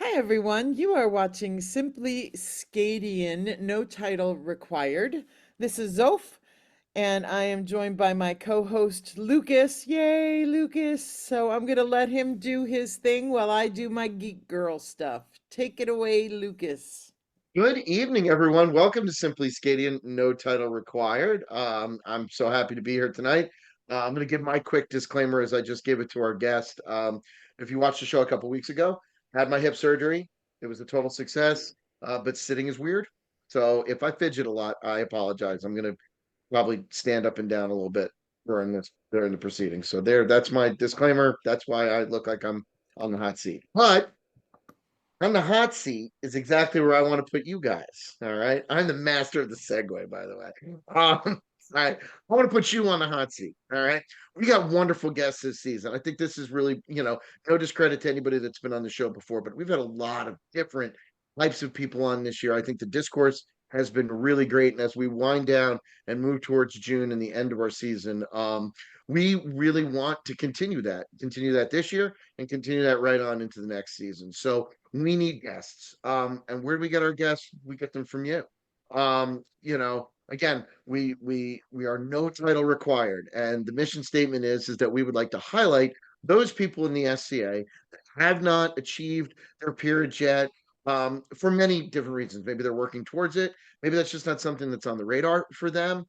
Hi, everyone. You are watching Simply SCAdian, no title required. This is Zoph, and I am joined by my co host, Lucas. Yay, Lucas. So I'm going to let him do his thing while I do my geek girl stuff. Take it away, Lucas. Good evening, everyone. Welcome to Simply Scadian, no title required. I'm so happy to be here tonight. I'm going to give my quick disclaimer as I just gave it to our guest. If you watched the show a couple weeks ago, had my hip surgery. It was a total success, but sitting is weird. So if I fidget a lot, I apologize. I'm going to probably stand up and down a little bit during the proceedings. So that's my disclaimer. That's why I look like I'm on the hot seat. But on the hot seat is exactly where I want to put you guys. All right. I'm the master of the segue, by the way. All right. I want to put you on the hot seat. All right. We got wonderful guests this season. I think this is really, no discredit to anybody that's been on the show before, but we've had a lot of different types of people on this year. I think the discourse has been really great. And as we wind down and move towards June and the end of our season, we really want to continue that this year and continue that right on into the next season. So we need guests. And where do we get our guests? We get them from you. Again, we are no title required, and the mission statement is that we would like to highlight those people in the SCA that have not achieved their peerage yet. For many different reasons. Maybe they're working towards it. Maybe that's just not something that's on the radar for them.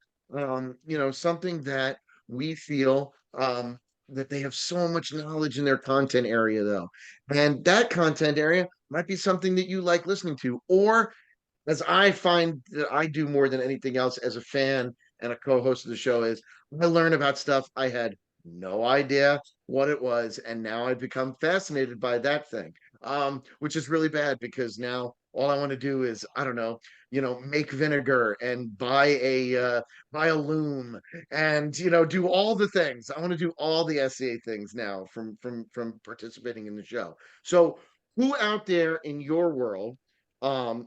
Something that we feel that they have so much knowledge in their content area, though. And that content area might be something that you like listening to, or as I find that I do more than anything else as a fan and a co-host of the show is I learn about stuff I had no idea what it was, and now I've become fascinated by that thing, which is really bad because now all I want to do is I don't know, make vinegar and buy a loom and do all the things. I want to do all the SCA things now from participating in the show. So, who out there in your world?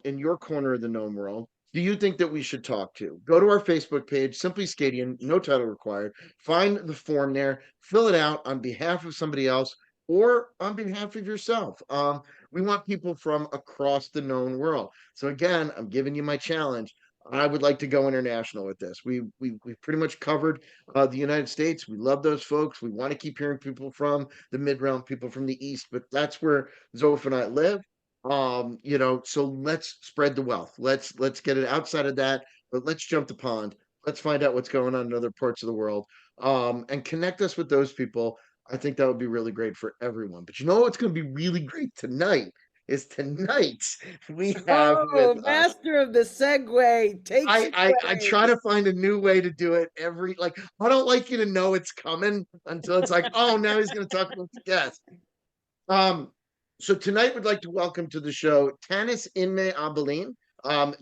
In your corner of the gnome world, do you think that we should talk to? Go to our Facebook page, Simply Scadian, no title required. Find the form there, fill it out on behalf of somebody else or on behalf of yourself. We want people from across the known world. So again, I'm giving you my challenge. I would like to go international with this. We pretty much covered the United States. We love those folks. We want to keep hearing people from the mid realm, people from the east, but that's where Zoph and I live. So let's spread the wealth. Let's get it outside of that, but let's jump the pond. Let's find out what's going on in other parts of the world, and connect us with those people. I think that would be really great for everyone. But you know what's going to be really great tonight is tonight we have with Oh, us. master of the segue takes I, it I I away. try to find a new way to do it every like I don't like you to know it's coming until it's like, oh, now he's going to talk about the guest. Um, so tonight we'd like to welcome to the show Tannas Inmhe Balline.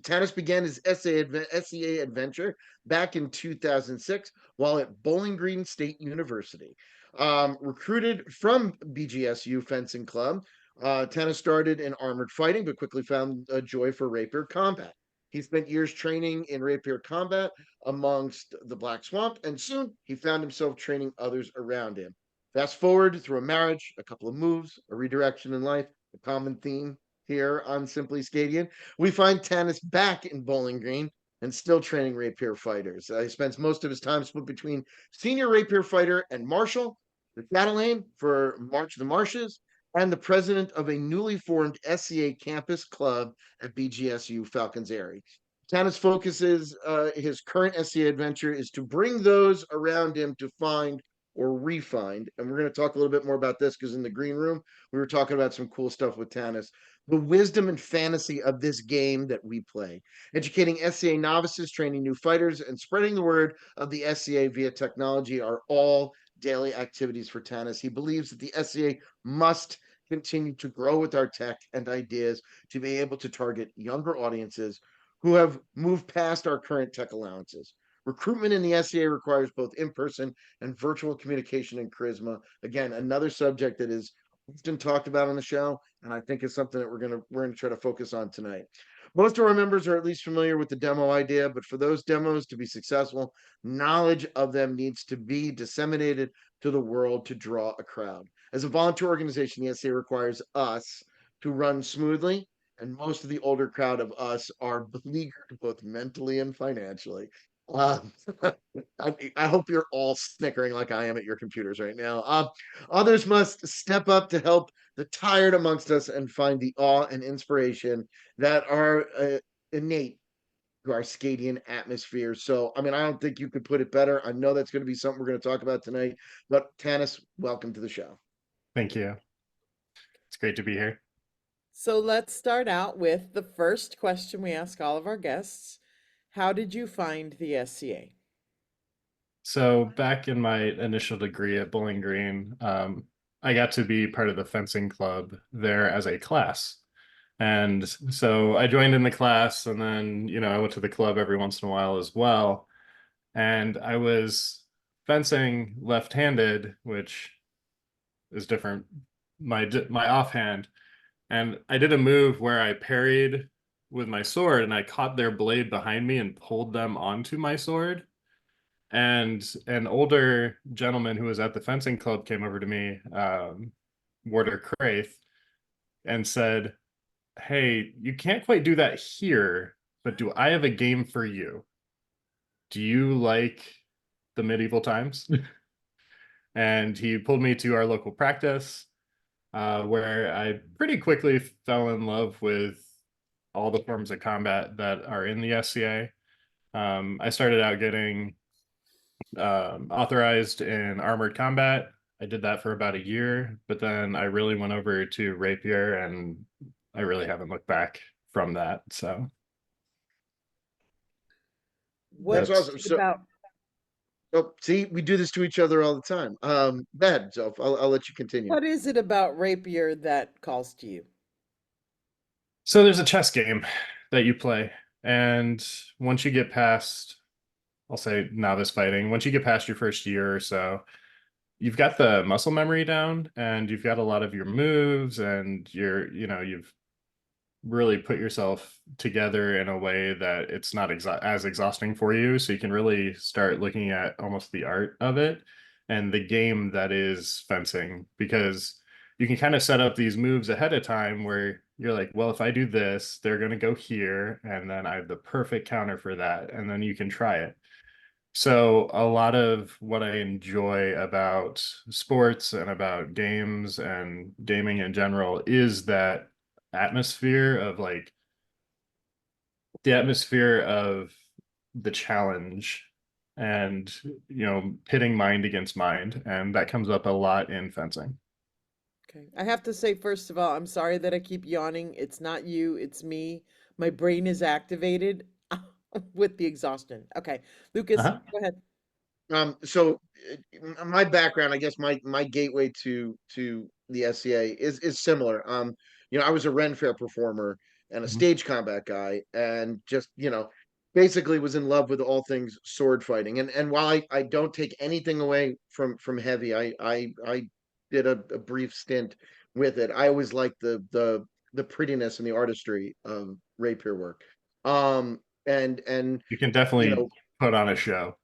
Tannis began his SCA adventure back in 2006 while at Bowling Green State University. Recruited from BGSU Fencing Club, Tannis started in armored fighting but quickly found a joy for rapier combat. He spent years training in rapier combat amongst the Black Swamp, and soon he found himself training others around him. Fast forward through a marriage, a couple of moves, a redirection in life, a common theme here on Simply Scadian. We find Tannis back in Bowling Green and still training rapier fighters. He spends most of his time split between senior rapier fighter and marshal, the Chatelaine for March of the Marshes, and the president of a newly formed SCA campus club at BGSU Falcons Airy. Tannis focuses his current SCA adventure is to bring those around him to find or refined. And we're going to talk a little bit more about this because in the green room, we were talking about some cool stuff with Tannis. The wisdom and fantasy of this game that we play, educating SCA novices, training new fighters, and spreading the word of the SCA via technology are all daily activities for Tannis. He believes that the SCA must continue to grow with our tech and ideas to be able to target younger audiences who have moved past our current tech allowances. Recruitment in the SCA requires both in person and virtual communication and charisma. Again, another subject that is often talked about on the show, and I think is something that we're gonna try to focus on tonight. Most of our members are at least familiar with the demo idea, but for those demos to be successful, knowledge of them needs to be disseminated to the world to draw a crowd. As a volunteer organization, the SCA requires us to run smoothly. And most of the older crowd of us are beleaguered both mentally and financially. Uh, I hope you're all snickering like I am at your computers right now. Others must step up to help the tired amongst us and find the awe and inspiration that are innate to our SCAdian atmosphere. So, I mean, I don't think you could put it better. I know that's going to be something we're going to talk about tonight. But Tannis, welcome to the show. Thank you. It's great to be here. So let's start out with the first question we ask all of our guests. How did you find the SCA? So back in my initial degree at Bowling Green, I got to be part of the fencing club there as a class. And so I joined in the class, and then, I went to the club every once in a while as well. And I was fencing left-handed, which is different, my offhand. And I did a move where I parried with my sword, and I caught their blade behind me and pulled them onto my sword. And an older gentleman who was at the fencing club came over to me, Warder Craith, and said, "Hey, you can't quite do that here, but do I have a game for you? Do you like the medieval times?" And he pulled me to our local practice, where I pretty quickly fell in love with all the forms of combat that are in the SCA. I started out getting authorized in armored combat. I did that for about a year, but then I really went over to rapier, and I really haven't looked back from that. So That's What that's awesome. So, about oh, see, we do this to each other all the time. Go ahead, Zoph. I'll let you continue. what is it about rapier that calls to you? so there's a chess game that you play, and once you get past, I'll say novice fighting, once you get past your first year or so, you've got the muscle memory down, and you've got a lot of your moves, and you've really put yourself together in a way that it's not as exhausting for you. So you can really start looking at almost the art of it and the game that is fencing, because you can kind of set up these moves ahead of time where you're like, well, if I do this, they're going to go here, and then I have the perfect counter for that. And then you can try it. So a lot of what I enjoy about sports and about games and gaming in general is that atmosphere of like the atmosphere of the challenge, and pitting mind against mind, and that comes up a lot in fencing. Okay. I have to say, first of all, I'm sorry that I keep yawning. It's not you, it's me. My brain is activated with the exhaustion. Okay. Lucas, Uh-huh. go ahead. So my background, I guess my gateway to the SCA is similar. I was a Ren Fair performer and a Mhm. stage combat guy, and just basically was in love with all things sword fighting. And while I don't take anything away from heavy, I did a brief stint with it. I always liked the prettiness and the artistry of rapier work. And You can you definitely know put on a show.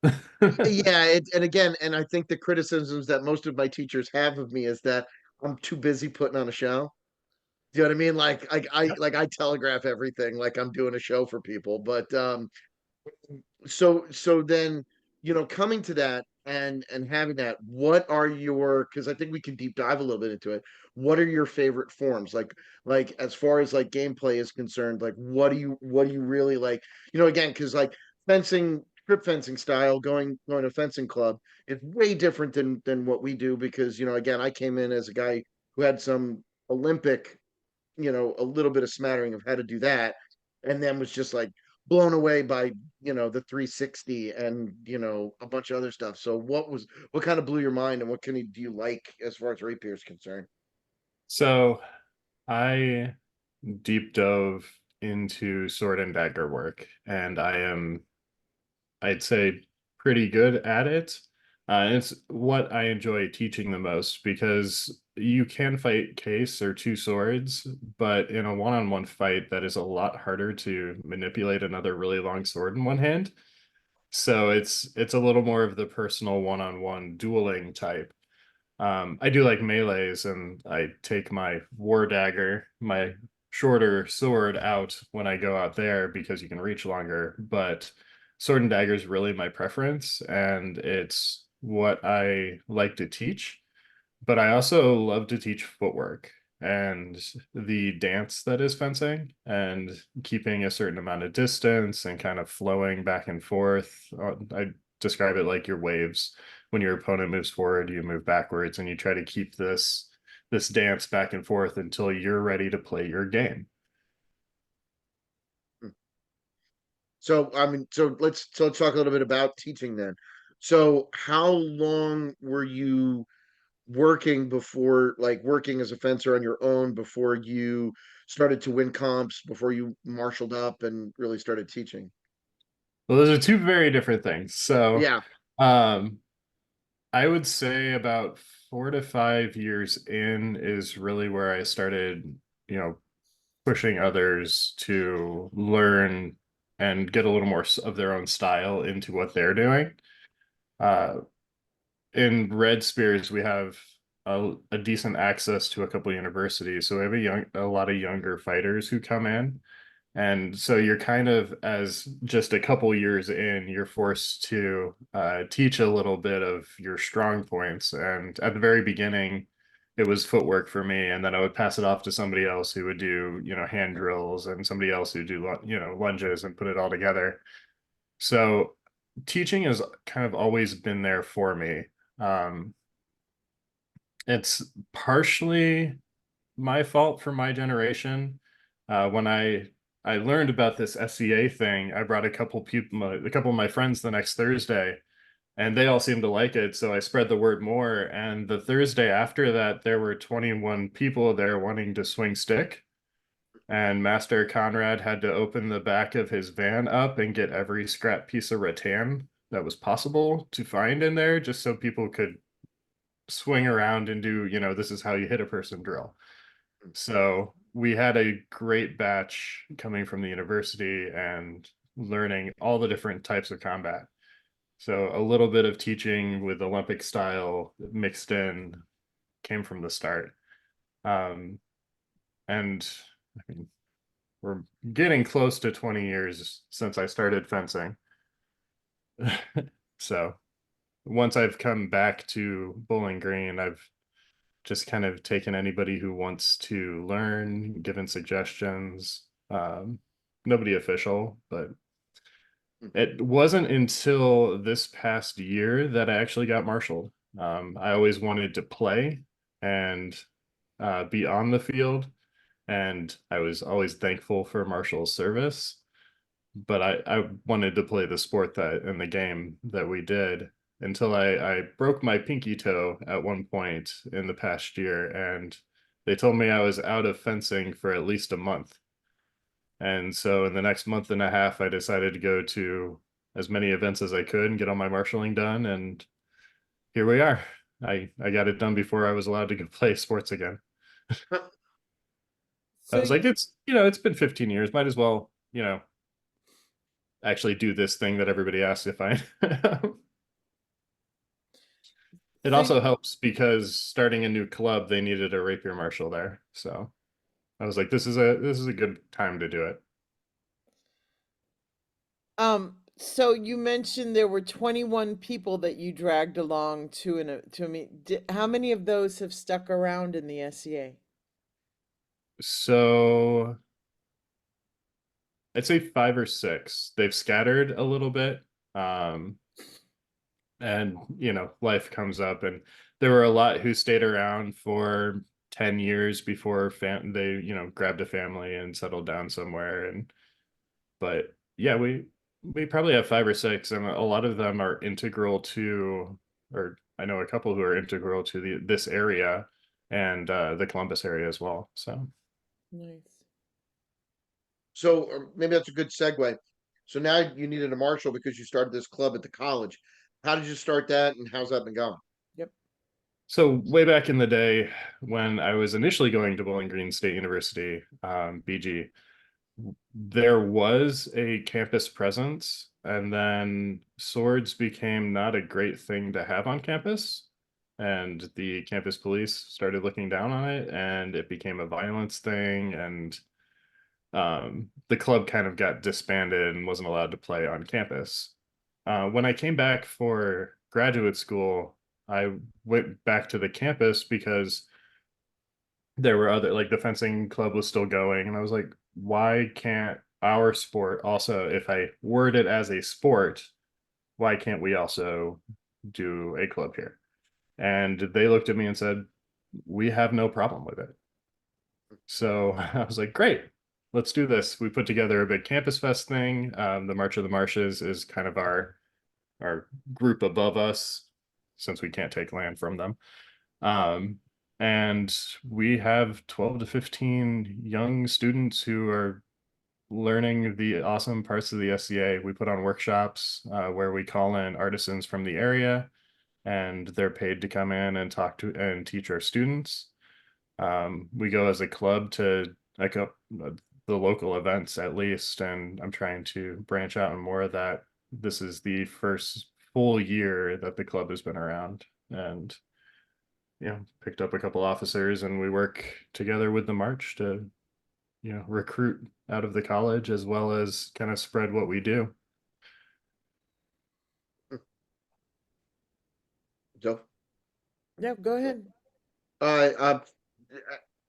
yeah, and again, and I think the criticisms that most of my teachers have of me is that I'm too busy putting on a show. Do you know what I mean? Like I telegraph everything like I'm doing a show for people. But so then coming to that and having that, what are your, because I think we can deep dive a little bit into it. What are your favorite forms? Like as far as like gameplay is concerned, like what do you really like? Again, because like fencing, strip fencing style, going to fencing club is way different than what we do, because again, I came in as a guy who had some Olympic, a little bit of smattering of how to do that, and then was just like blown away by the 360 and a bunch of other stuff. So what kind of blew your mind, and what do you like as far as rapier is concerned? So I deep dove into sword and dagger work, and I'd say, pretty good at it. It's what I enjoy teaching the most, because you can fight case or two swords, but in a one-on-one fight, that is a lot harder to manipulate another really long sword in one hand. So it's a little more of the personal one-on-one dueling type. I do like melees, and I take my war dagger, my shorter sword, out when I go out there because you can reach longer. But sword and dagger is really my preference, and it's what I like to teach. But I also love to teach footwork and the dance that is fencing, and keeping a certain amount of distance and kind of flowing back and forth. I describe it like your waves. When your opponent moves forward, you move backwards, and you try to keep this dance back and forth until you're ready to play your game. So I mean, so let's talk a little bit about teaching then. So how long were you working before, like working as a fencer on your own before you started to win comps, before you marshaled up and really started teaching? Well, those are two very different things. So, Yeah. um, I would say about 4 to 5 years in is really where I started, you know, pushing others to learn and get a little more of their own style into what they're doing. Uh, in Red Spears, we have a decent access to a couple universities, so we have a lot of younger fighters who come in, and so you're kind of, as just a couple years in, you're forced to teach a little bit of your strong points. And at the very beginning, it was footwork for me, and then I would pass it off to somebody else who would do, hand drills, and somebody else who do, lunges, and put it all together. So teaching has kind of always been there for me. Um, it's partially my fault for my generation. When I learned about this SCA thing, I brought a couple of my friends the next Thursday, and they all seemed to like it. So I spread the word more. And the Thursday after that, there were 21 people there wanting to swing stick. And Master Conrad had to open the back of his van up and get every scrap piece of rattan that was possible to find in there, just so people could swing around and do, this is how you hit a person drill. So we had a great batch coming from the university and learning all the different types of combat. So a little bit of teaching with Olympic style mixed in came from the start. Um, and I mean, we're getting close to 20 years since I started fencing. So once I've come back to Bowling Green, I've just kind of taken anybody who wants to learn, given suggestions. Nobody official, but it wasn't until this past year that I actually got marshaled. I always wanted to play and be on the field, and I was always thankful for Marshall's service. But I wanted to play the sport that in the game that we did, until I broke my pinky toe at one point in the past year, and they told me I was out of fencing for at least a month. And so in the next month and a half, I decided to go to as many events as I could and get all my marshaling done. And here we are. I got it done before I was allowed to go play sports again. I So was like, it's been 15 years. Might as well, actually do this thing that everybody asks if I. It so also you helps because starting a new club, they needed a rapier marshal there. So I was like, this is a good time to do it. so you mentioned there were 21 people that you dragged along to me. How many of those have stuck around in the SCA? So I'd say 5 or 6. They've scattered a little bit. Um, and life comes up, and there were a lot who stayed around for 10 years before they grabbed a family and settled down somewhere. And but yeah, we probably have 5 or 6, and a lot of them are integral to, or I know a couple who are integral to this area and the Columbus area as well. So Nice. So maybe that's a good segue. So now you needed a marshal because you started this club at the college. How did you start that, and how's that been going? Yep. So way back in the day, when I was initially going to Bowling Green State University, BG, there was a campus presence, and then swords became not a great thing to have on campus. and the campus police started looking down on it, and it became a violence thing, and the club kind of got disbanded and wasn't allowed to play on campus. When I came back for graduate school, I went back to the campus because there were other, like the fencing club was still going, and I was like, why can't our sport also, if I word it as a sport, why can't we also do a club here? And they looked at me and said, we have no problem with it. So I was like, great, let's do this. We put together a big campus fest thing. The March of the Marshes is kind of our group above us, since we can't take land from them. And we have 12 to 15 young students who are learning the awesome parts of the SCA. We put on workshops where we call in artisans from the area, and they're paid to come in and talk to and teach our students. We go as a club to like the local events at least, and I'm trying to branch out and more of that. This is the first full year that the club has been around, and picked up a couple officers, and we work together with the March to recruit out of the college as well as kind of spread what we do. Joe? Yeah, go ahead. Uh,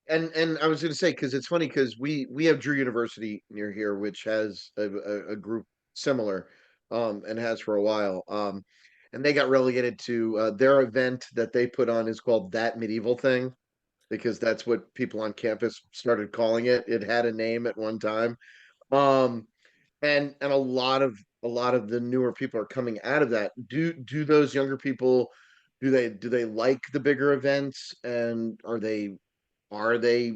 and I was going to say, because it's funny, because we have Drew University near here, which has a group similar, and has for a while. And they got relegated to their event that they put on is called That Medieval Thing, because that's what people on campus started calling it. It had a name at one time. Um, and a lot of the newer people are coming out of that. Do those younger people, do they like the bigger events, and are they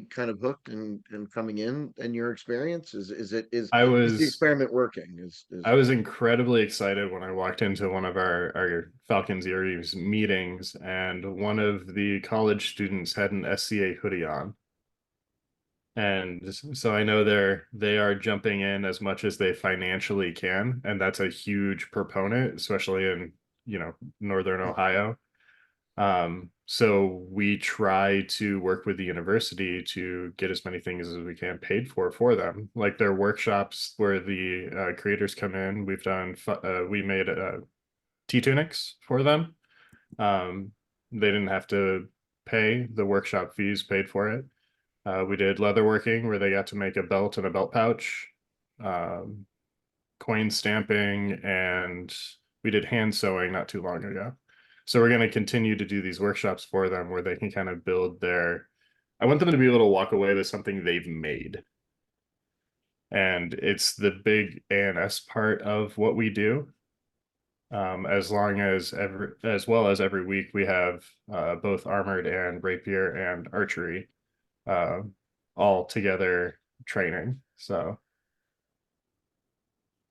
kind of hooked and coming in your experience? I Is the was experiment working? I was incredibly excited when I walked into one of our Falcons Eries meetings, and one of the college students had an SCA hoodie on. And so I know they are jumping in as much as they financially can, and that's a huge proponent, especially in, Northern Ohio. So we try to work with the university to get as many things as we can paid for them, like their workshops where the creators come in. We made tea tunics for them. They didn't have to pay, the workshop fees paid for it. We did leatherworking where they got to make a belt and a belt pouch, um, coin stamping, and we did hand sewing not too long ago. So we're going to continue to do these workshops for them where they can kind of build I want them to be able to walk away with something they've made. And it's the big ANS part of what we do. As well as every week we have both armored and rapier and archery uh, all together training. So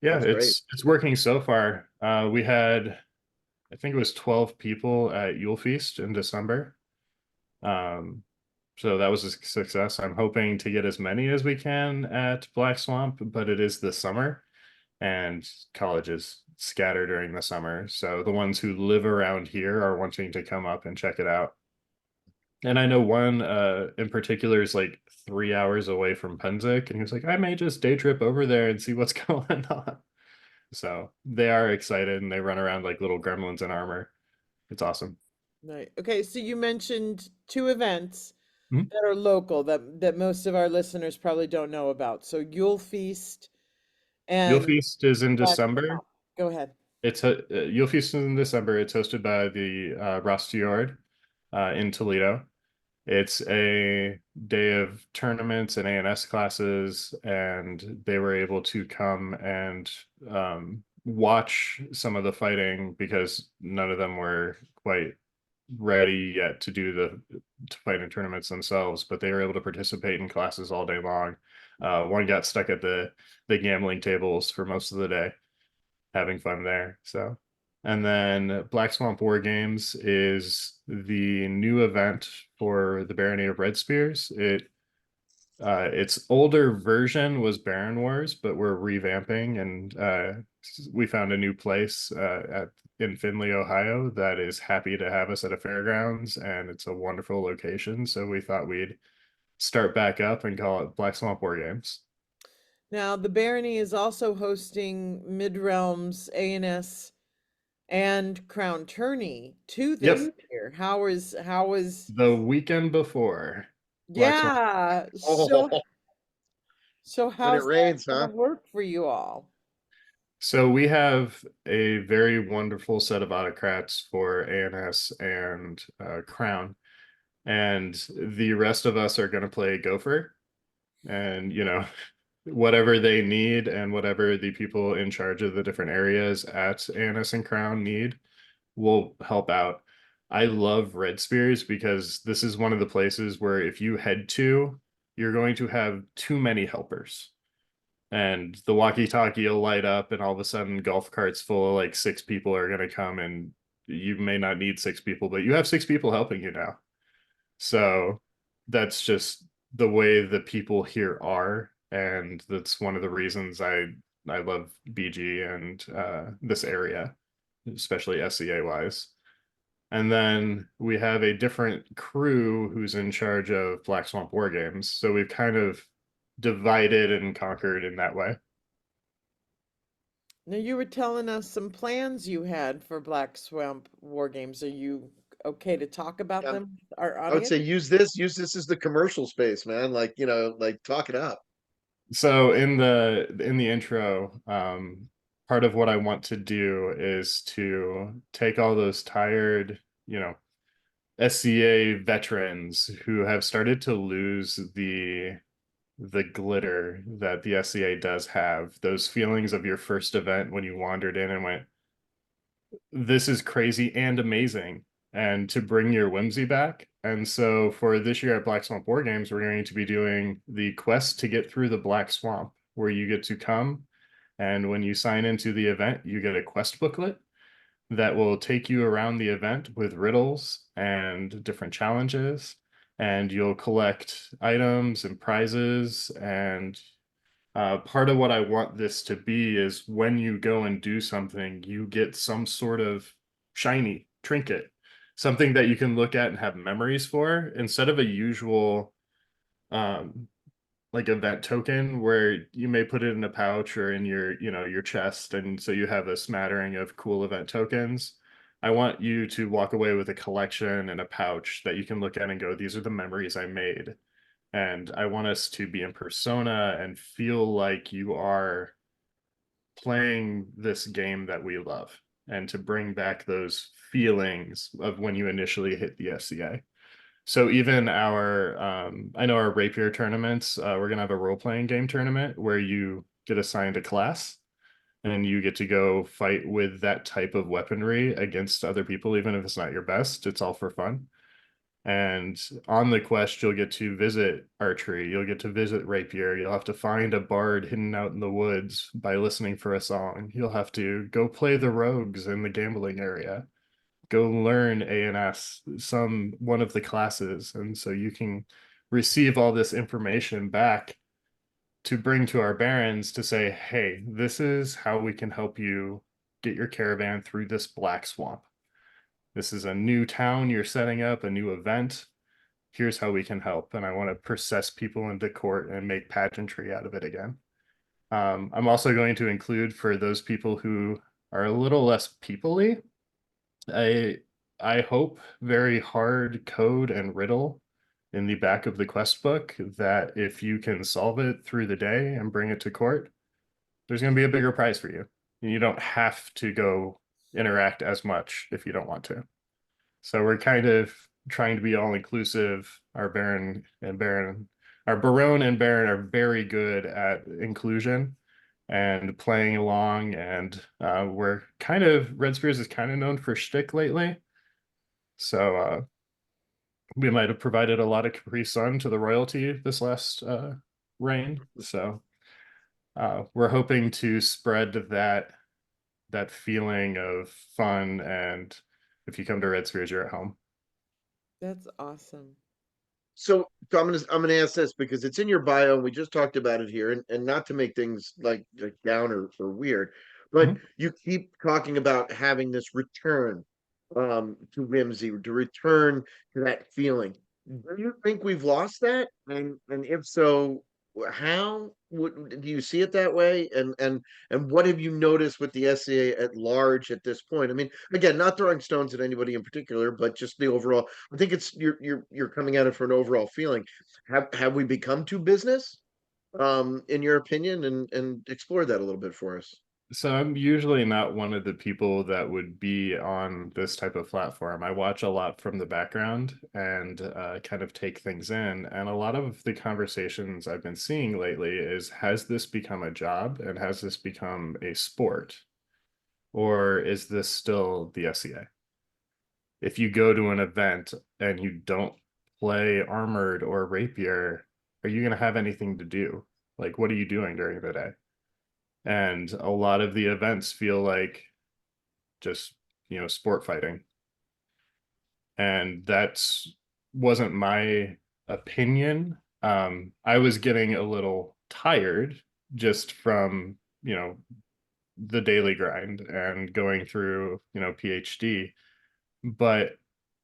yeah, That's great. it's working so far. We had, I think it was 12 people at Yule Feast in December. Um, so that was a success. I'm hoping to get as many as we can at Black Swamp, but it is the summer and colleges scatter during the summer. So the ones who live around here are wanting to come up and check it out. And I know one in particular is like 3 hours away from Penzic, and he was like, I may just day trip over there and see what's going on. So they are excited, and they run around like little gremlins in armor. It's awesome. Right. Okay, so you mentioned two events Mhm. that are local that most of our listeners probably don't know about. So Yule Feast Yule and Feast is in Black December. Swamp. Go ahead. Yule Feast is in December. It's hosted by the Rostiord in Toledo. It's a day of tournaments and ANS classes, and they were able to come and watch some of the fighting because none of them were quite ready yet to fight in tournaments themselves, but they were able to participate in classes all day long. One got stuck at the gambling tables for most of the day, having fun there. So, and then Black Swamp War Games is the new event for the Barony of Red Spears. Its older version was Baron Wars, but we're revamping and we found a new place in Findlay, Ohio, that is happy to have us at a fairgrounds, and it's a wonderful location. So we thought we'd start back up and call it Black Swamp War Games. Now, the Barony is also hosting Mid-Realms, ANS, and Crown Tourney too this Yep, year. How is the weekend before Black Swamp. yeah. Oh, So when it how's that rains, gonna huh? work for you all? So we have a very wonderful set of autocrats for ANS and Crown, and the rest of us are going to play Gopher, and whatever they need and whatever the people in charge of the different areas at ANS and Crown need will help out. I love Red Spears because this is one of the places where if you head to, you're going to have too many helpers. And the walkie-talkie will light up, and all of a sudden, golf carts full of like 6 people are going to come, and you may not need 6 people, but you have 6 people helping you now. So that's just the way the people here are, and that's one of the reasons I love BG and this area, especially SCA wise. And then we have a different crew who's in charge of Black Swamp War Games. So we've kind of divided and conquered in that way. Now you were telling us some plans you had for Black Swamp War Games. Are you okay to talk about Yeah, them with our I would audience? say use this as the commercial space, man. Like, like talk it up. So in the intro, part of what I want to do is to take all those tired, SCA veterans who have started to lose the glitter that the SCA does have, those feelings of your first event when you wandered in and went, this is crazy and amazing, and to bring your whimsy back. And so for this year at Black Swamp War Games, we're going to be doing the quest to get through the Black Swamp, where you get to come, and when you sign into the event, you get a quest booklet that will take you around the event with riddles and different challenges, and you'll collect items and prizes. And part of what I want this to be is when you go and do something, you get some sort of shiny trinket, something that you can look at and have memories for, instead of a usual um, like event token where you may put it in a pouch or in your chest, and so you have a smattering of cool event tokens. I want you to walk away with a collection and a pouch that you can look at and go, these are the memories I made. And I want us to be in persona and feel like you are playing this game that we love, and to bring back those feelings of when you initially hit the SCA. So even I know our rapier tournaments, we're gonna have a role-playing game tournament where you get assigned a class and you get to go fight with that type of weaponry against other people, even if it's not your best. It's all for fun. And on the quest, you'll get to visit archery, you'll get to visit rapier, you'll have to find a bard hidden out in the woods by listening for a song. You'll have to go play the rogues in the gambling area, go learn ANS, one of the classes. And so you can receive all this information back to bring to our barons to say, hey, this is how we can help you get your caravan through this black swamp. This is a new town you're setting up, a new event. Here's how we can help. And I want to process people into court and make pageantry out of it again. I'm also going to include, for those people who are a little less people-y, I I hope very hard code and riddle in the back of the quest book that if you can solve it through the day and bring it to court, there's going to be a bigger prize for you. And you don't have to go interact as much if you don't want to. So we're kind of trying to be all inclusive. Our Baron and Baron are very good at inclusion and playing along. And we're kind of, Red Spears is kind of known for shtick lately. So we might have provided a lot of Capri Sun to the royalty this last reign. So we're hoping to spread that feeling of fun, and if you come to Red Spears, you're at home. That's awesome. So I'm gonna ask this because it's in your bio and we just talked about it here, and not to make things like down or weird, But Mhm. you keep talking about having this return to whimsy, to return to that feeling. Do you think we've lost that? And if so, how would do you see it that way? And what have you noticed with the SCA at large at this point? I mean, again, not throwing stones at anybody in particular, but just the overall. I think it's you're coming at it for an overall feeling. Have we become too business, in your opinion? And explore that a little bit for us. So I'm usually not one of the people that would be on this type of platform. I watch a lot from the background and kind of take things in. And a lot of the conversations I've been seeing lately is, has this become a job and has this become a sport? Or is this still the SCA? If you go to an event and you don't play armored or rapier, are you going to have anything to do? Like, what are you doing during the day? And a lot of the events feel like just, sport fighting. And that's wasn't my opinion. I was getting a little tired just from, the daily grind and going through, PhD, but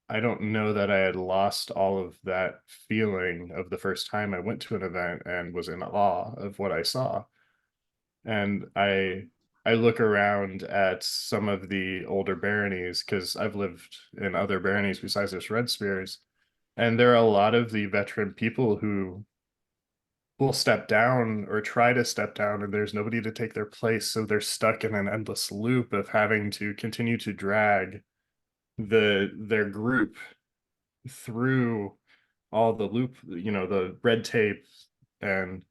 I don't know that I had lost all of that feeling of the first time I went to an event and was in awe of what I saw. And I look around at some of the older baronies because I've lived in other baronies besides this Red Spears, and there are a lot of the veteran people who will step down or try to step down, and there's nobody to take their place, so they're stuck in an endless loop of having to continue to drag their group through all the loop, the red tape, and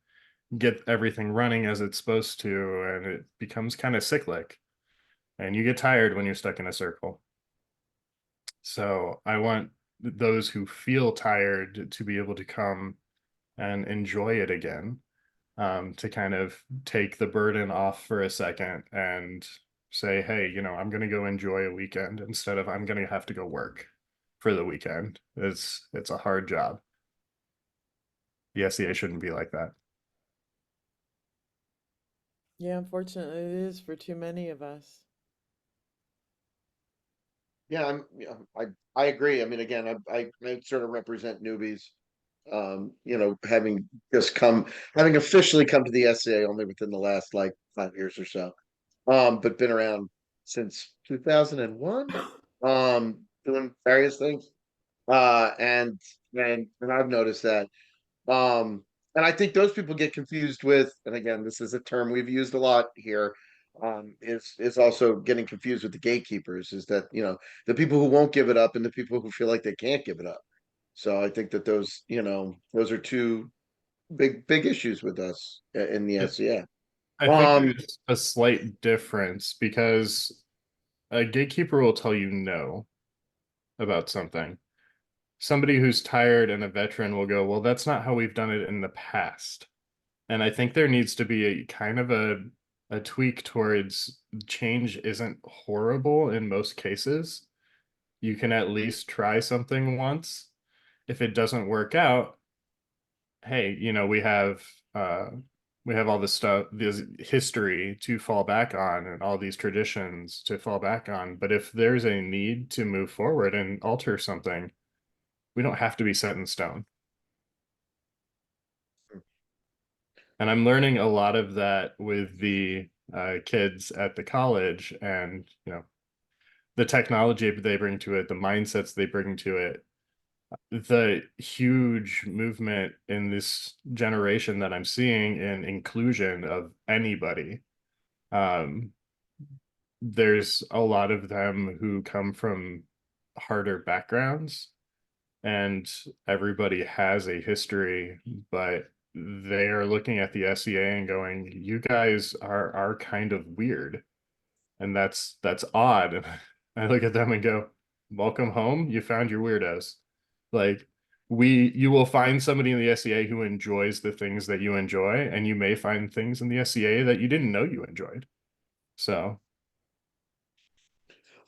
get everything running as it's supposed to, and it becomes kind of cyclic, and you get tired when you're stuck in a circle. So I want those who feel tired to be able to come and enjoy it again, to kind of take the burden off for a second and say, hey, I'm going to go enjoy a weekend instead of I'm going to have to go work for the weekend. It's a hard job. The SEA shouldn't be like that. Yeah, unfortunately, it is for too many of us. Yeah, I agree. I mean, again, I sort of represent newbies. Having just having officially come to the SCA only within the last like 5 years or so. But been around since 2001, doing various things. And I've noticed that. Um, and I think those people get confused with, and again, this is a term we've used a lot here, is also getting confused with the gatekeepers, is that, the people who won't give it up and the people who feel like they can't give it up. So I think that those are two big issues with us in the SCA. I think Um, there's a slight difference because a gatekeeper will tell you no about something. Somebody who's tired and a veteran will go, well, that's not how we've done it in the past. And I think there needs to be a kind of a tweak towards change isn't horrible in most cases. You can at least try something once. If it doesn't work out, hey, we have all this stuff, this history to fall back on and all these traditions to fall back on. But if there's a need to move forward and alter something, we don't have to be set in stone. And I'm learning a lot of that with the kids at the college, and the technology they bring to it, the mindsets they bring to it, the huge movement in this generation that I'm seeing in inclusion of anybody. Um, there's a lot of them who come from harder backgrounds, and everybody has a history, but they are looking at the SEA and going, you guys are kind of weird, and that's odd. I look at them and go, welcome home, you found your weirdos. Like, you will find somebody in the SEA who enjoys the things that you enjoy, and you may find things in the SEA that you didn't know you enjoyed. So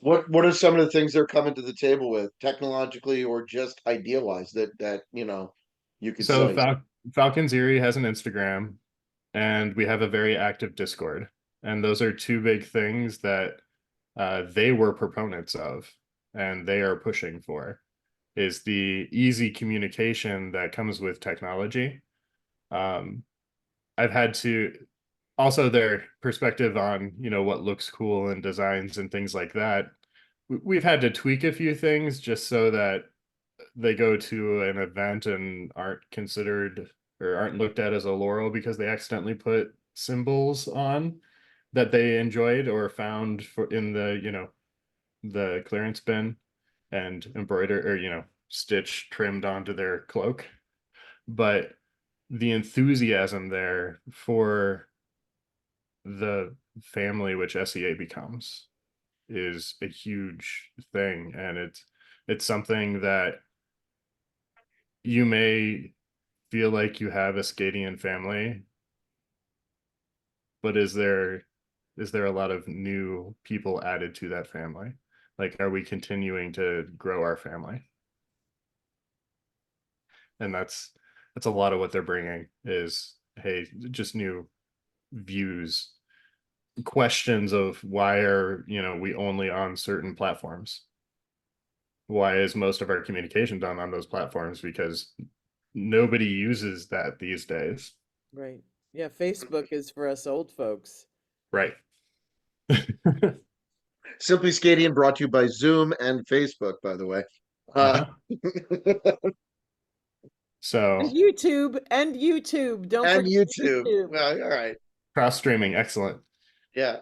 what are some of the things they're coming to the table with, technologically or just idealized, that you could so say? Falcon's Eerie has an Instagram, and we have a very active Discord. And those are two big things that they were proponents of and they are pushing for, is the easy communication that comes with technology. I've had to also their perspective on, what looks cool and designs and things like that. We've had to tweak a few things just so that they go to an event and aren't considered or aren't looked at as a laurel because they accidentally put symbols on that they enjoyed or found in the clearance bin and embroidered or stitch trimmed onto their cloak. But the enthusiasm there for the family which SCA becomes is a huge thing, and it's something that you may feel like you have a SCAdian family, but is there a lot of new people added to that family? Like, are we continuing to grow our family? And that's a lot of what they're bringing is, hey, just new views, questions of why are we only on certain platforms? Why is most of our communication done on those platforms? Because nobody uses that these days. Right. Yeah, Facebook is for us old folks. Right. Simply SCAdian brought to you by Zoom and Facebook, by the way. Uh-huh. And So YouTube, and YouTube. Don't And forget YouTube. YouTube. Well, all right. cross streaming, excellent. Yeah.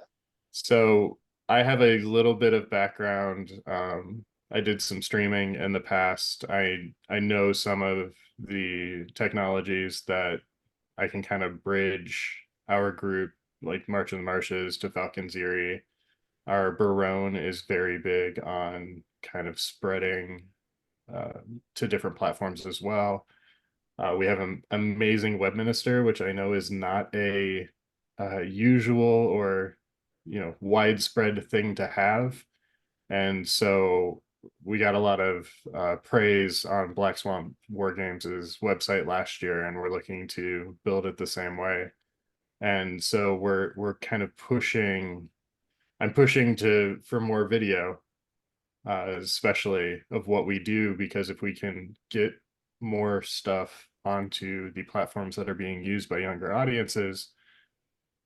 So I have a little bit of background. I did some streaming in the past. I know some of the technologies that I can kind of bridge our group, like March of the Marshes to Falcon's Eyrie. Our Barone is very big on kind of spreading to different platforms as well. We have an amazing webminister, which I know is not a usual or widespread thing to have, and so we got a lot of praise on Black Swamp War Games' website last year, and we're looking to build it the same way. And so we're kind of pushing. I'm pushing to for more video, especially of what we do, because if we can get more stuff onto the platforms that are being used by younger audiences,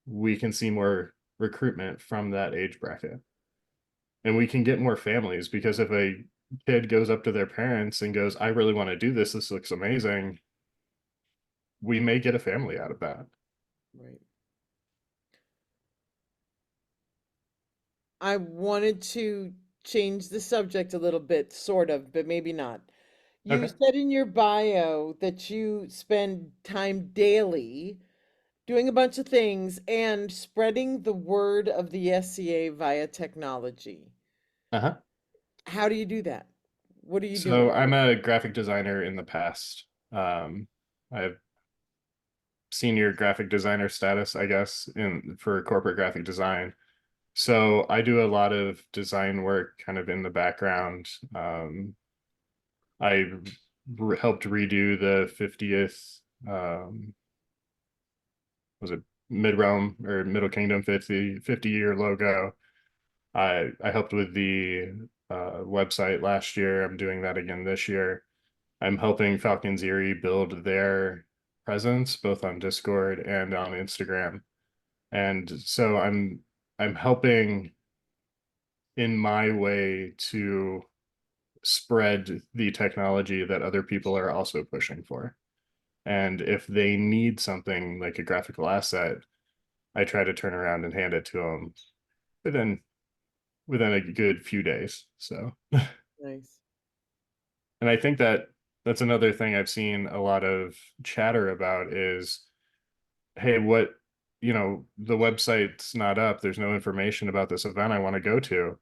we can see more recruitment from that age bracket. And we can get more families, because if a kid goes up to their parents and goes, I really want to do this, this looks amazing, we may get a family out of that. Right. I wanted to change the subject a little bit, sort of, but maybe not. You Okay. said in your bio that you spend time daily doing a bunch of things and spreading the word of the SCA via technology. Uh-huh. How do you do that? What are you So doing? I'm a graphic designer in the past. I have senior graphic designer status, I guess, in for corporate graphic design. So I do a lot of design work kind of in the background. I helped redo the 50th, was it Mid-Realm or Middle Kingdom 50-year logo. I helped with the website last year. I'm doing that again this year. I'm helping Falcon's Eyrie build their presence both on Discord and on Instagram. And so I'm helping in my way to spread the technology that other people are also pushing for. And if they need something like a graphical asset, I try to turn around and hand it to them within within a good few days. So, Nice. and I think that that's another thing I've seen a lot of chatter about is, hey, the website's not up. There's no information about this event I want to go to.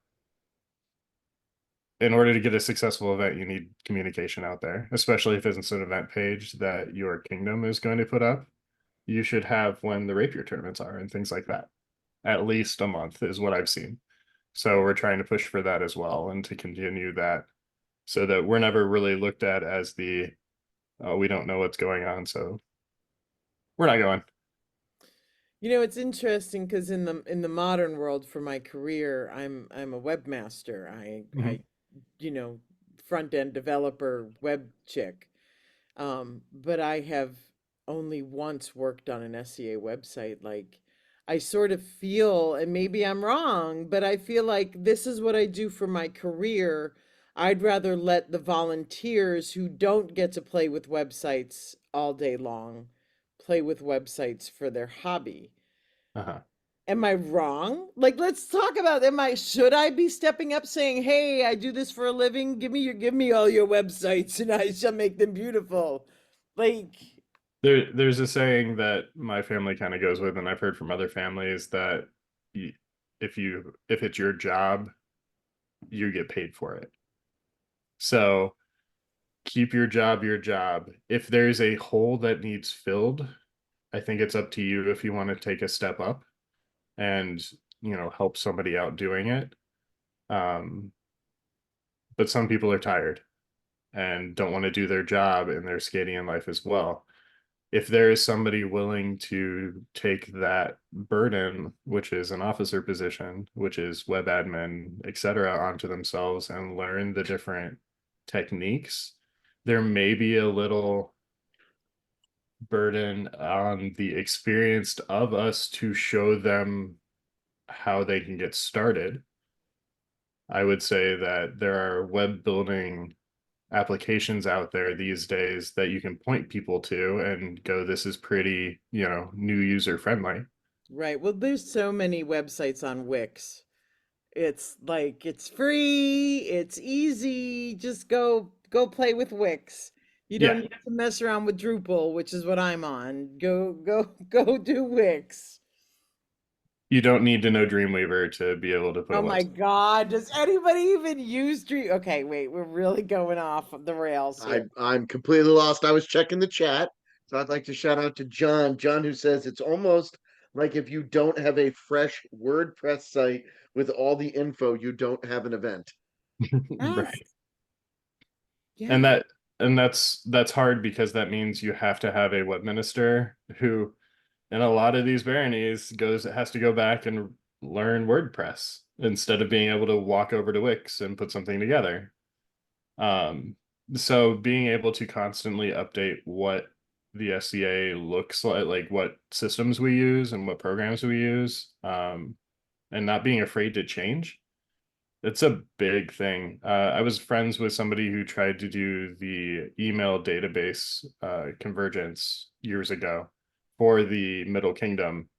In order to get a successful event, you need communication out there, especially if it's an event page that your kingdom is going to put up. You should have when the rapier tournaments are and things like that. At least a month is what I've seen. So we're trying to push for that as well and to continue that so that we're never really looked at as the, oh, we don't know what's going on, so we're not going. You know, it's interesting because in the modern world for my career, I'm a webmaster. I Mhm. you know, front end developer web chick. But I have only once worked on an SCA website. Like, I sort of feel, and maybe I'm wrong, but I feel like this is what I do for my career. I'd rather let the volunteers who don't get to play with websites all day long play with websites for their hobby. Uh-huh. Am I wrong? Like, let's talk about, should I be stepping up saying, "Hey, I do this for a living. Give me all your websites and I shall make them beautiful." Like, There's a saying that my family kind of goes with, and I've heard from other families that y- if it's your job, you get paid for it. So keep your job your job. If there's a hole that needs filled, I think it's up to you if you want to take a step up and, help somebody out doing it. Um, but some people are tired and don't want to do their job in their skating life as well. If there is somebody willing to take that burden, which is an officer position, which is web admin, etc., onto themselves and learn the different techniques, there may be a little burden on the experienced of us to show them how they can get started. I would say that there are web building applications out there these days that you can point people to and go, this is pretty, new user friendly. right. Well, there's so many websites on Wix. It's like it's free, it's easy. Just go play with Wix. You don't Yeah, need to mess around with Drupal, which is what I'm on. Go do Wix. you don't need to know Dreamweaver to be able to put a Oh my website. God, does anybody even use Dream? Okay, wait, we're really going off the rails here. I'm completely lost. I was checking the chat. So I'd like to shout out to John. John, who says it's almost like if you don't have a fresh WordPress site with all the info, you don't have an event. Yes, Right. And yes. that's hard because that means you have to have a web minister who in a lot of these baronies has to go back and learn WordPress instead of being able to walk over to Wix and put something together. Um, so being able to constantly update what the SCA looks like what systems we use and what programs we use, and not being afraid to change. It's a big thing. I was friends with somebody who tried to do the email database convergence years ago for the Middle Kingdom,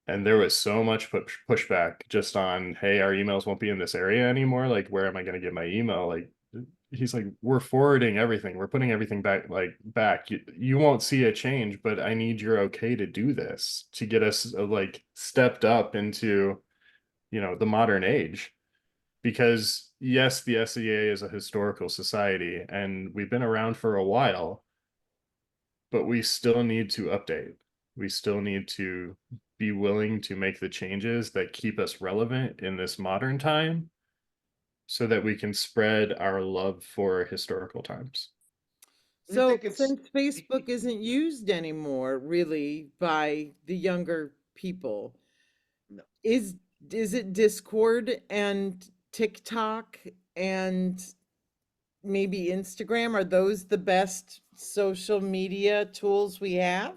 and there was so much pushback just on, hey, our emails won't be in this area anymore. Like, where am I going to get my email? Like, he's like, we're forwarding everything. We're putting everything back, back. You won't see a change, but I need your okay to do this to get us like stepped up into, the modern age. Because yes, the SCA is a historical society and we've been around for a while, but we still need to update. We still need to be willing to make the changes that keep us relevant in this modern time so that we can spread our love for historical times. Do you So think it's since Facebook isn't used anymore, really, by the younger people, no? is is it Discord and TikTok and maybe Instagram? Are those the best social media tools we have?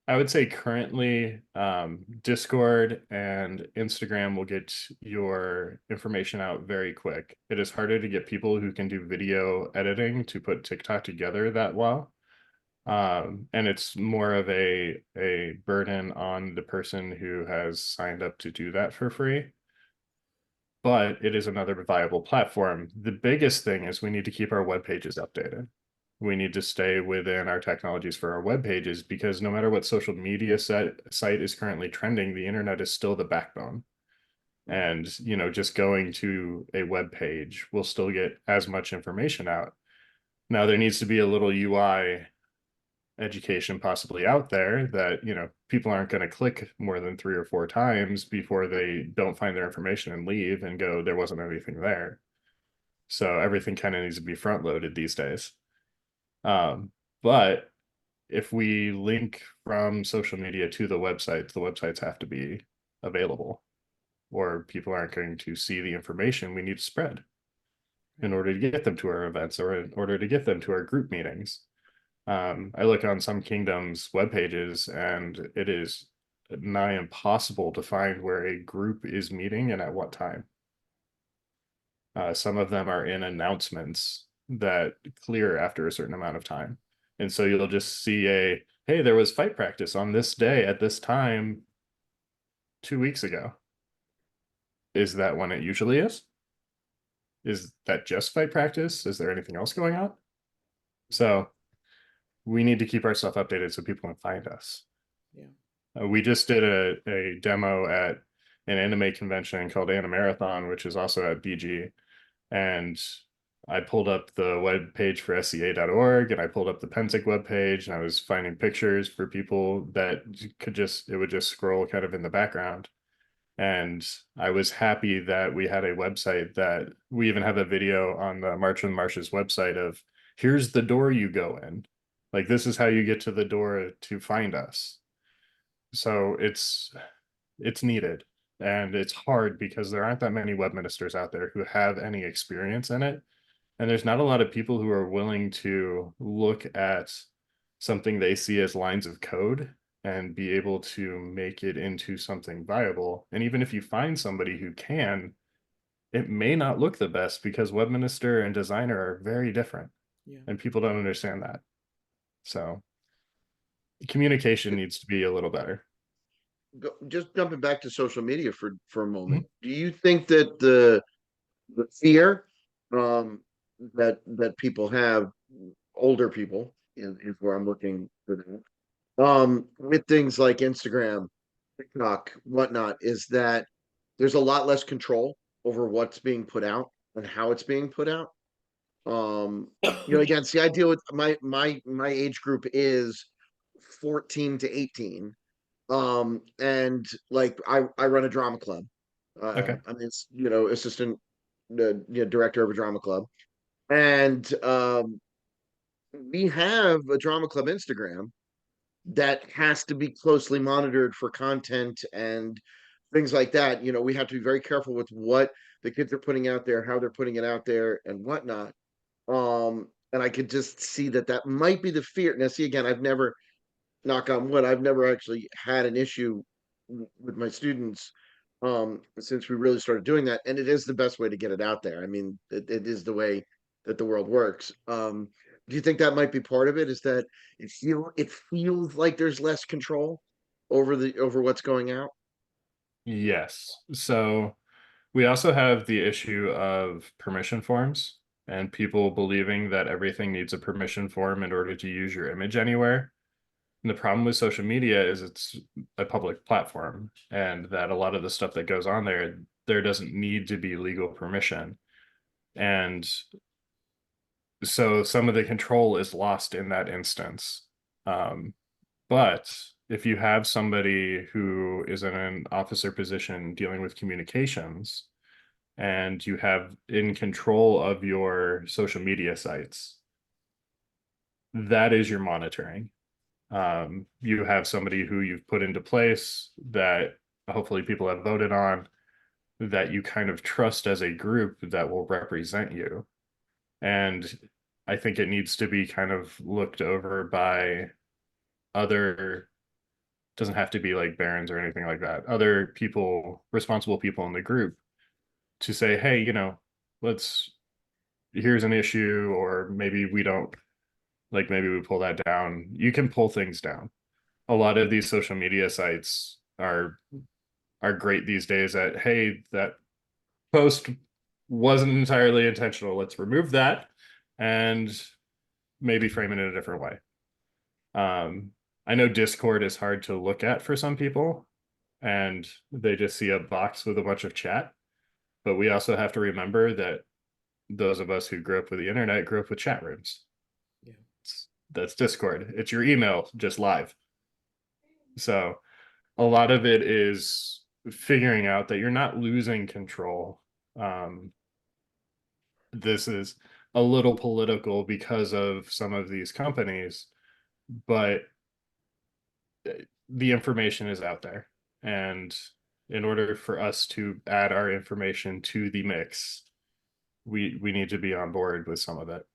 I would say currently, Discord and Instagram will get your information out very quick. It is harder to get people who can do video editing to put TikTok together that well. And it's more of a burden on the person who has signed up to do that for free. But it is another viable platform. The biggest thing is we need to keep our web pages updated. We need to stay within our technologies for our web pages because no matter what social media site is currently trending, the internet is still the backbone. Mhm. And, just going to a web page will still get as much information out. Now, there needs to be a little UI education possibly out there that people aren't going to click more than 3 or 4 times before they don't find their information and leave and go, there wasn't anything there. So everything kind of needs to be front loaded these days. But if we link from social media to the websites have to be available, or people aren't going to see the information we need to spread in order to get them to our events or in order to get them to our group meetings. I look on some kingdoms' web pages, and it is nigh impossible to find where a group is meeting and at what time. Some of them are in announcements that clear after a certain amount of time. And so you'll just see hey, there was fight practice on this day at this time 2 weeks ago. Is that when it usually is? Is that just fight practice? Is there anything else going on? So we need to keep our stuff updated so people can find us. Yeah. We just did a demo at an anime convention called Animarathon, which is also at BG. And I pulled up the web page for SCA.org, and I pulled up the Pensic web page, and I was finding pictures for people that it would just scroll kind of in the background. And I was happy that we had a website that we even have a video on the March on the Marshes website of here's the door you go in. Like, this is how you get to the door to find us. So it's needed. And it's hard because there aren't that many web ministers out there who have any experience in it. And there's not a lot of people who are willing to look at something they see as lines of code and be able to make it into something viable. And even if you find somebody who can, it may not look the best because web minister and designer are very different. Yeah. And people don't understand that. So communication needs to be a little better. Just jumping back to social media for a moment. Do you think that the fear that people have, older people, is where I'm looking for that, with things like Instagram, TikTok, whatnot, is that there's a lot less control over what's being put out and how it's being put out? Again, see, I deal with my age group is 14 to 18. And like I run a drama club. Okay. I'm assistant director of a drama club. And we have a drama club Instagram that has to be closely monitored for content and things like that. We have to be very careful with what the kids are putting out there, how they're putting it out there, and whatnot. And I could just see that might be the fear. Now, see, again, I've never, knock on wood, I've never actually had an issue with my students since we really started doing that, and it is the best way to get it out there. I mean, it is the way that the world works. Do you think that might be part of it? Is that it feels like there's less control over what's going out? Yes. So we also have the issue of permission forms and people believing that everything needs a permission form in order to use your image anywhere. And the problem with social media is it's a public platform, and that a lot of the stuff that goes on there doesn't need to be legal permission. And so some of the control is lost in that instance. But if you have somebody who is in an officer position dealing with communications, and you have in control of your social media sites, that is your monitoring. You have somebody who you've put into place that hopefully people have voted on, that you kind of trust as a group that will represent you. And I think it needs to be kind of looked over by other, doesn't have to be like barons or anything like that, other people, responsible people in the group, to say, hey, here's an issue, or maybe we don't, like, maybe we pull that down. You can pull things down. A lot of these social media sites are great these days at, hey, that post wasn't entirely intentional, let's remove that and maybe frame it in a different way. I know Discord is hard to look at for some people, and they just see a box with a bunch of chat. But we also have to remember that those of us who grew up with the internet grew up with chat rooms. Yeah. That's Discord. It's your email, just live. So a lot of it is figuring out that you're not losing control. This is a little political because of some of these companies, but the information is out there. And in order for us to add our information to the mix, we need to be on board with some of it.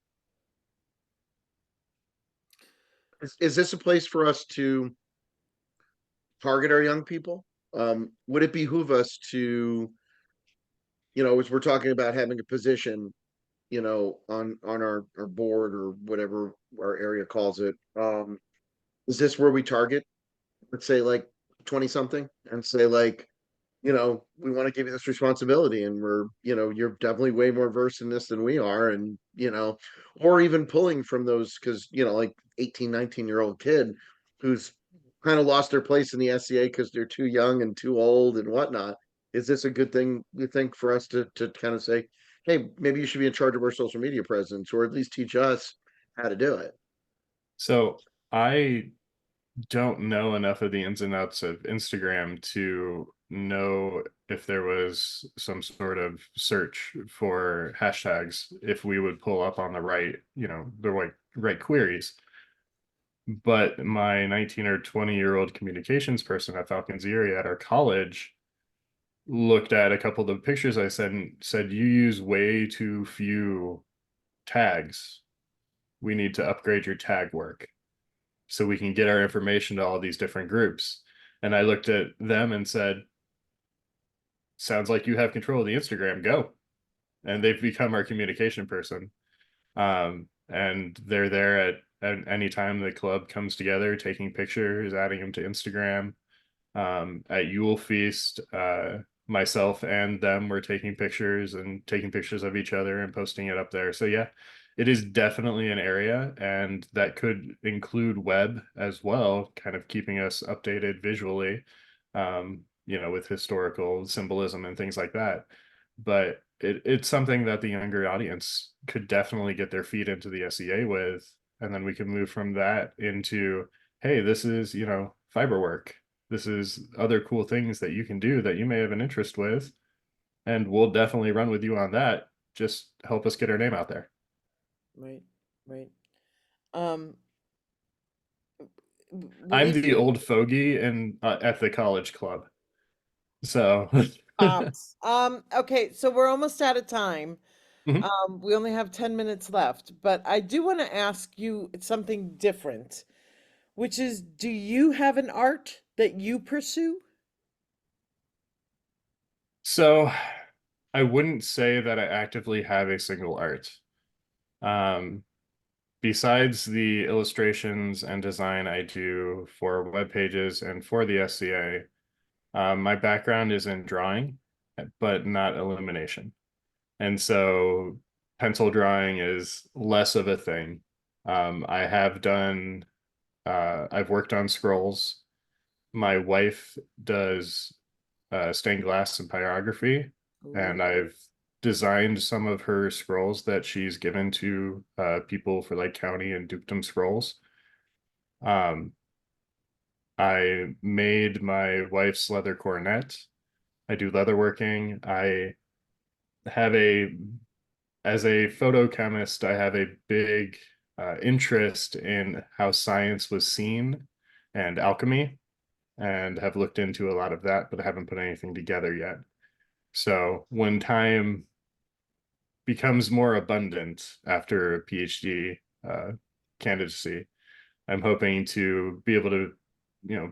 Is this a place for us to target our young people? Would it behoove us to, as we're talking about having a position, on our board or whatever our area calls it, is this where we target, let's say like 20 something, and say like, we want to give you this responsibility, and you're definitely way more versed in this than we are, and or even pulling from those, because like 18, 19-year-old kid who's kind of lost their place in the SCA because they're too young and too old and whatnot. Is this a good thing, you think, for us to kind of say, hey, maybe you should be in charge of our social media presence, or at least teach us how to do it? So I don't know enough of the ins and outs of Instagram to know if there was some sort of search for hashtags, if we would pull up on the right, the right queries. But my 19 or 20-year-old communications person at Falcons Erie at our college looked at a couple of the pictures I sent and said, you use way too few tags. We need to upgrade your tag work so we can get our information to all these different groups. And I looked at them and said, sounds like you have control of the Instagram, go. And they've become our communication person. And they're there at any time the club comes together, taking pictures, adding them to Instagram. At Yule Feast, myself and them were taking pictures of each other and posting it up there. So yeah, it is definitely an area, and that could include web as well, kind of keeping us updated visually, with historical symbolism and things like that. But it's something that the younger audience could definitely get their feet into the SEA with, and then we can move from that into, hey, this is, fiber work. This is other cool things that you can do that you may have an interest with, and we'll definitely run with you on that. Just help us get our name out there. Right, right. Um, what I'm is the old fogey in at the college club. So Pops? Okay, so we're almost out of time. Mhm. We only have 10 minutes left, but I do want to ask you something different, which is, do you have an art that you pursue? So I wouldn't say that I actively have a single art. Um, Besides the illustrations and design I do for web pages and for the SCA, my background is in drawing, but not illumination. And so pencil drawing is less of a thing. I have done, I've worked on scrolls. My wife does stained glass and pyrography, Ooh. and I've designed some of her scrolls that she's given to people for like county and dukedom scrolls. Um, I made my wife's leather coronet. I do leatherworking. I have as a photochemist, I have a big interest in how science was seen and alchemy, and have looked into a lot of that, but I haven't put anything together yet. So when time becomes more abundant after a PhD candidacy, I'm hoping to be able to,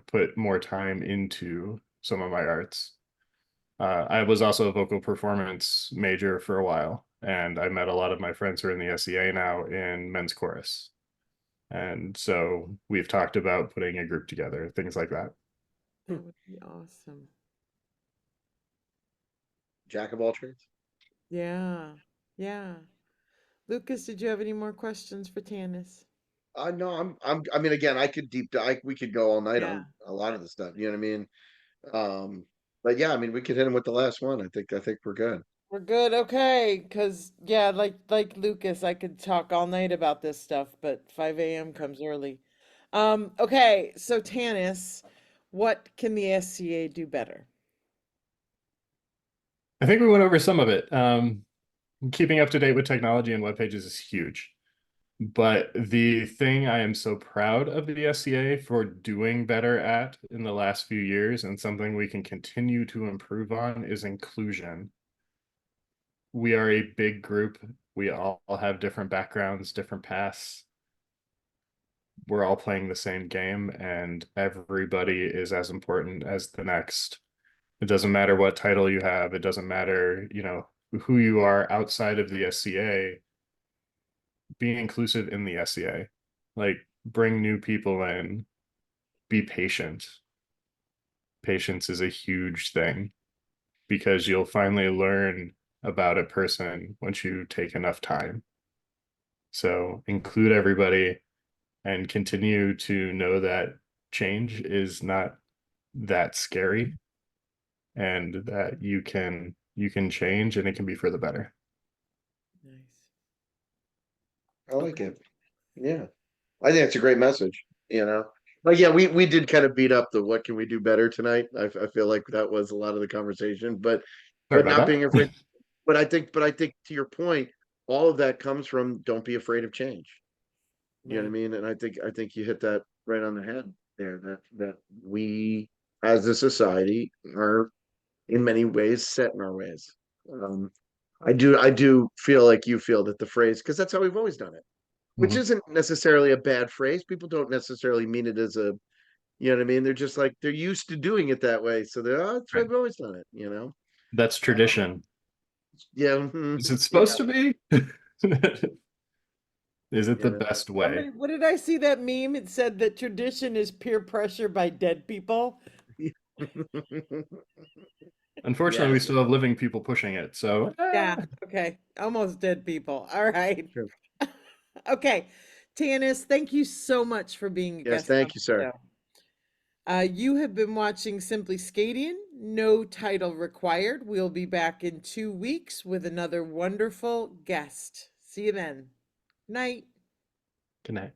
put more time into some of my arts. I was also a vocal performance major for a while, and I met a lot of my friends who are in the SEA now in men's chorus. And so we've talked about putting a group together, things like that. That would be awesome. Jack of all trades. Yeah, yeah. Lucas, did you have any more questions for Tannis? No, I mean, again, I could deep dive. We could go all night Yeah. on a lot of the stuff. You know what I mean? But yeah, I mean, we could hit him with the last one. I think we're good. We're good, okay, because yeah, like Lucas, I could talk all night about this stuff, but 5 a.m. comes early. Okay, so Tannis, what can the SCA do better? I think we went over some of it. Keeping up to date with technology and web pages is huge. But the thing I am so proud of the SCA for doing better at in the last few years, and something we can continue to improve on, is inclusion. We are a big group. We all have different backgrounds, different paths. We're all playing the same game, and everybody is as important as the next. It doesn't matter what title you have. It doesn't matter, who you are outside of the SCA. Be inclusive in the SCA. Like, bring new people in. Be patient. Patience is a huge thing because you'll finally learn about a person once you take enough time. So include everybody and continue to know that change is not that scary, and that you can change, and it can be for the better. Nice. I like it. Yeah. I think it's a great message, you know. Like, yeah, we did kind of beat up the what can we do better tonight. I feel like that was a lot of the conversation, Sorry but about not being that. afraid. But I think to your point, all of that comes from don't be afraid of change. You know what I Right. mean? And I think you hit that right on the head there, that we as a society are in many ways set in our ways. Um, I do feel like you feel that the phrase, because that's how we've always done it, which Mhm. isn't necessarily a bad phrase. People don't necessarily mean it as a, you know what I mean? They're just like they're used to doing it that way. So they're, oh, that's why Right. I've always done it, you know? That's tradition. Yeah, Is it yeah, supposed to be? Is it the yeah. best way? What did I see that meme? It said that tradition is peer pressure by dead people. Unfortunately, we Yes. still have living people pushing it. So, Yeah. Okay. Almost dead people. All right. Sure. Okay. Tannis, thank you so much for being a Yes, guest on thank you, the sir. show. You have been watching Simply SCAdian, no title required. We'll be back in 2 weeks with another wonderful guest. See you then. Night. good night.